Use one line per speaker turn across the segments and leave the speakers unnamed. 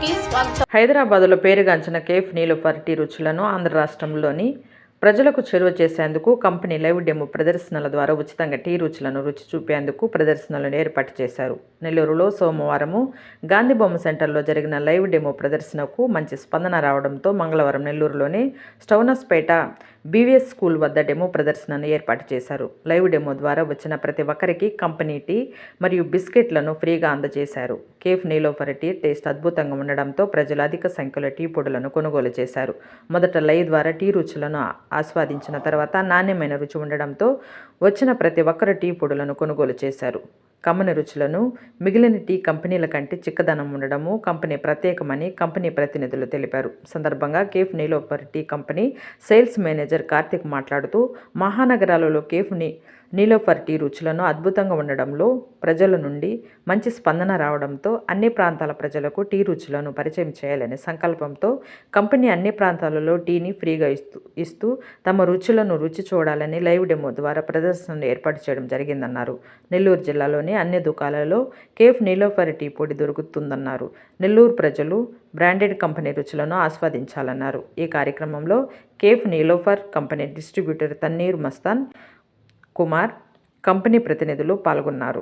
కి స్వాగతం.
హైదరాబాద్లో పేరుగాంచిన కేఫ్ నీలోఫర్ టీ రుచులను ఆంధ్ర రాష్ట్రంలోని ప్రజలకు చేరువ చేసేందుకు కంపెనీ లైవ్ డెమో ప్రదర్శనల ద్వారా ఉచితంగా టీ రుచులను రుచి చూపేందుకు ప్రదర్శనలను ఏర్పాటు చేశారు. నెల్లూరులో సోమవారము గాంధీ బొమ్మ సెంటర్లో జరిగిన లైవ్ డెమో ప్రదర్శనకు మంచి స్పందన రావడంతో మంగళవారం నెల్లూరులోని స్టౌనస్పేట బీవీఎస్ స్కూల్ వద్ద డెమో ప్రదర్శనను ఏర్పాటు చేశారు. లైవ్ డెమో ద్వారా వచ్చిన ప్రతి ఒక్కరికి కంపెనీ టీ మరియు బిస్కెట్లను ఫ్రీగా అందజేశారు. కేఫ్ నీలోఫర్ టీ టేస్ట్ అద్భుతంగా ఉండడంతో ప్రజలు అధిక సంఖ్యలో టీ పొడులను కొనుగోలు చేశారు. మొదట లైవ్ ద్వారా టీ రుచులను ఆస్వాదించిన తర్వాత నాణ్యమైన రుచి ఉండడంతో వచ్చిన ప్రతి ఒక్కరు టీ పొడులను కొనుగోలు చేశారు. కమ్మని రుచులను మిగిలిన టీ కంపెనీల కంటే చిక్కదనం ఉండడము కంపెనీ ప్రత్యేకమని కంపెనీ ప్రతినిధులు తెలిపారు. సందర్భంగా cafe Niloufer tea company sales manager Karthik మాట్లాడుతూ మహానగరాలలో కేఫ్ నీలోఫర్ టీ రుచులను అద్భుతంగా ఉండడంలో ప్రజల నుండి మంచి స్పందన రావడంతో అన్ని ప్రాంతాల ప్రజలకు టీ రుచులను పరిచయం చేయాలనే సంకల్పంతో కంపెనీ అన్ని ప్రాంతాలలో టీని ఫ్రీగా ఇస్తూ తమ రుచులను రుచి చూడాలని లైవ్ డెమో ద్వారా ప్రదర్శనలు ఏర్పాటు చేయడం జరిగిందన్నారు. నెల్లూరు జిల్లాలోని అన్ని దుకాణాలలో కేఫ్ నీలోఫర్ టీ పొడి దొరుకుతుందన్నారు. నెల్లూరు ప్రజలు బ్రాండెడ్ కంపెనీ రుచులను ఆస్వాదించాలన్నారు. ఈ కార్యక్రమంలో cafe Niloufer company distributor Tanneer Mastan Kumar company ప్రతినిధులు పాల్గొన్నారు.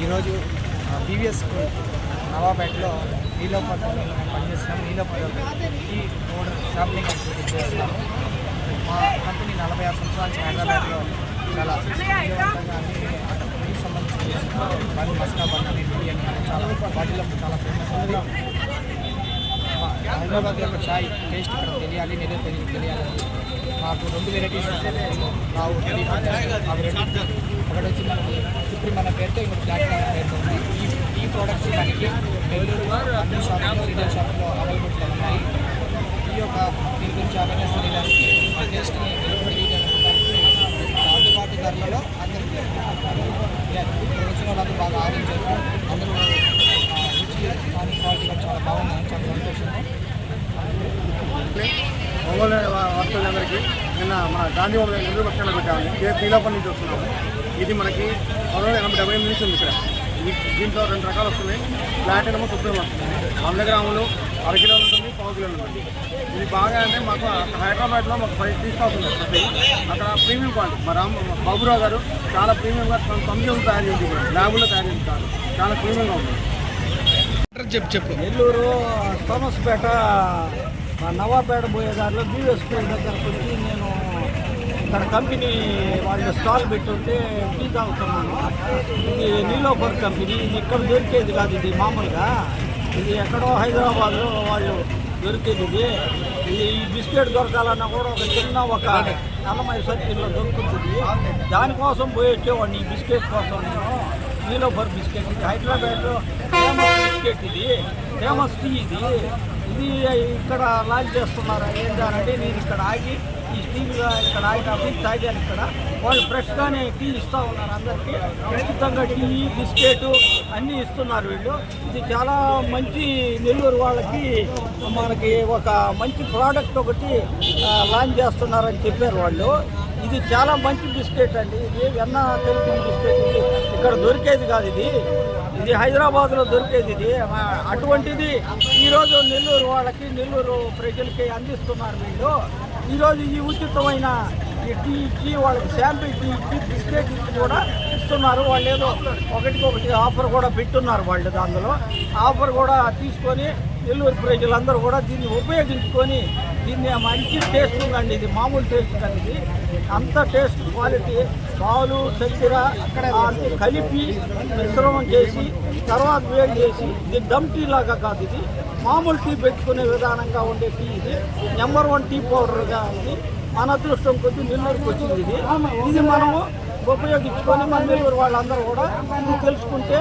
ఈరోజు బీవీఎస్ స్కూల్ నవాపేటలో నీలోఫర్ పనిచేస్తున్నాము. నీలోఫర్ టీ పౌడర్ షాపింగ్ చేస్తున్నాము. మా కంపెనీ 46 సంవత్సరాల నుంచి హైదరాబాద్లో చాలా విజయవంతంగా అన్ని టీకి సంబంధించిన మస్కా బన్ అని టీ అని చాలా వాటిలో చాలా ఫేమస్ ఉంది. హైదరాబాద్ యొక్క చాయ్ టేస్ట్ ఇక్కడ తెలియాలి, నెల్లూరు ప్రజలకు తెలియాలని మాకు 2 వెరైటీస్ వస్తాయి. రావు అవి 2 ఒకటి వచ్చి మనకి సుప్రీం అన్న పేరుతో, ఇంకొక ప్లాటినం అన్న పేరుతో ఉంది. ఈ ప్రోడక్ట్స్ మనకి నెల్లూరులో అన్ని షాప్స్లో, రిటైల్ షాప్స్లో అవైలబుల్గా ఉన్నాయి. ఈ యొక్క దీని గురించి అవేర్నెస్ తెలియడానికి ఆ టేస్ట్ని తెలియజేయడానికి అందుబాటు ధరలలో అందరికీ ఇక్కడ వచ్చిన వాళ్ళందరూ బాగా ఆడించారు. అందరూ రుచి కానీ క్వాలిటీ కూడా చాలా బాగున్నాయి, చాలా సంతోషంగా.
ఒంగోలు వాస్తులందరికీ నిన్న మన గాంధీ భవన్ నెల్లూరు బస్ స్టాండ్లో పెట్టాము. నీలోపల్ నుంచి వస్తున్నాము. ఇది మనకి 70 నుంచి ఉంది ఇక్కడ. దీంట్లో 2 రకాలు వస్తున్నాయి. ప్లాటినం, సుప్రీం వస్తుంది. 100 గ్రాములు, 1/2 కిలో ఉంటుంది, 1/4 కిలో ఉంటుంది. ఇది బాగా అంటే మాకు హైదరాబాద్లో మాకు 5 టీ స్టాల్స్ ఉన్నాయి. అక్కడ ప్రీమియం క్వాలిటీ మా బాబురావు గారు చాలా ప్రీమియంగా కంపెనీలు తయారు చేసి ల్యాబుల్లో తయారు చేస్తారు. చాలా ప్రీమియంగా ఉంది.
చెప్పు
నెల్లూరు థోమస్పేట నవాపేట పోయే దారిలో బీవీఎస్ స్కూల్ దగ్గరకు వచ్చి నేను ఇక్కడ కంపెనీ వాళ్ళు స్టాల్ పెట్టుంటే టీ తాగుతున్నాను. ఇది నీలోఫర్ కంపెనీ. ఇది ఇక్కడ దొరికేది కాదు, ఇది మామూలుగా ఇది ఎక్కడో హైదరాబాద్లో వాళ్ళు దొరికేది. ఇది ఈ బిస్కెట్ దొరకాలన్నా కూడా ఒక నల్లమై సర్కిల్లో దొరుకుతుంది. దానికోసం పోయి వచ్చేవాడిని, ఈ బిస్కెట్ కోసం నేను. నీలోఫర్ బిస్కెట్ ఇది హైదరాబాద్లో ఫేమస్ బిస్కెట్, ఇది ఫేమస్ టీ. ఇది ఇక్కడ లాంచ్ చేస్తున్నారు. ఏంటంటే నేను ఇక్కడ ఆగి ఈ టీవీగా ఇక్కడ ఆగినప్పుడు తాగాను. ఇక్కడ వాళ్ళు ఫ్రెష్గానే టీ ఇస్తూ ఉన్నారు అందరికీ. ఉచితంగా టీ, బిస్కెట్ అన్నీ ఇస్తున్నారు వీళ్ళు. ఇది చాలా మంచి నెల్లూరు వాళ్ళకి మనకి ఒక మంచి ప్రోడక్ట్ ఒకటి లాంచ్ చేస్తున్నారని చెప్పారు వాళ్ళు. ఇది చాలా మంచి బిస్కెట్ అండి. ఇది వెన్న తెలిపిన బిస్కెట్. ఇది ఇక్కడ దొరికేది కాదు, ఇది హైదరాబాద్లో దొరికేది. ఇది అటువంటిది ఈరోజు నెల్లూరు వాళ్ళకి, నెల్లూరు ప్రజలకి అందిస్తున్నారు వీళ్ళు. ఈరోజు ఈ ఉచితమైన ఈ టీ ఇచ్చి వాళ్ళకి శాంపిల్ టీ ఇచ్చి బిస్కెట్ ఇచ్చి కూడా ఇస్తున్నారు. వాళ్ళు ఏదో ఒకటికొకటి ఆఫర్ కూడా పెట్టున్నారు వాళ్ళు. దానిలో ఆఫర్ కూడా తీసుకొని నెల్లూరు ప్రజలందరూ కూడా దీన్ని ఉపయోగించుకొని, దీన్ని మంచి టేస్ట్ ఉందండి. ఇది మామూలు టేస్ట్ కానీ ఇది అంత టేస్ట్ క్వాలిటీ. పాలు, చక్కెర కలిపి మిశ్రమం చేసి తర్వాత వేడి చేసి, ఇది డమ్ టీ లాగా కాదు, ఇది మామూలు టీ పెట్టుకునే విధానంగా ఉండే టీ. ఇది నెంబర్ 1 టీ పౌడర్గా ఇది మన అదృష్టం కొద్ది నెల్లూరుకి వచ్చింది. ఇది మనము ఉపయోగించుకొని మన నెల్లూరు వాళ్ళందరూ కూడా ఇది తెలుసుకుంటే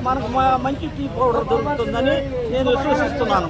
మనకు మంచి టీ పౌడర్ దొరుకుతుందని నేను విశ్వసిస్తున్నాను.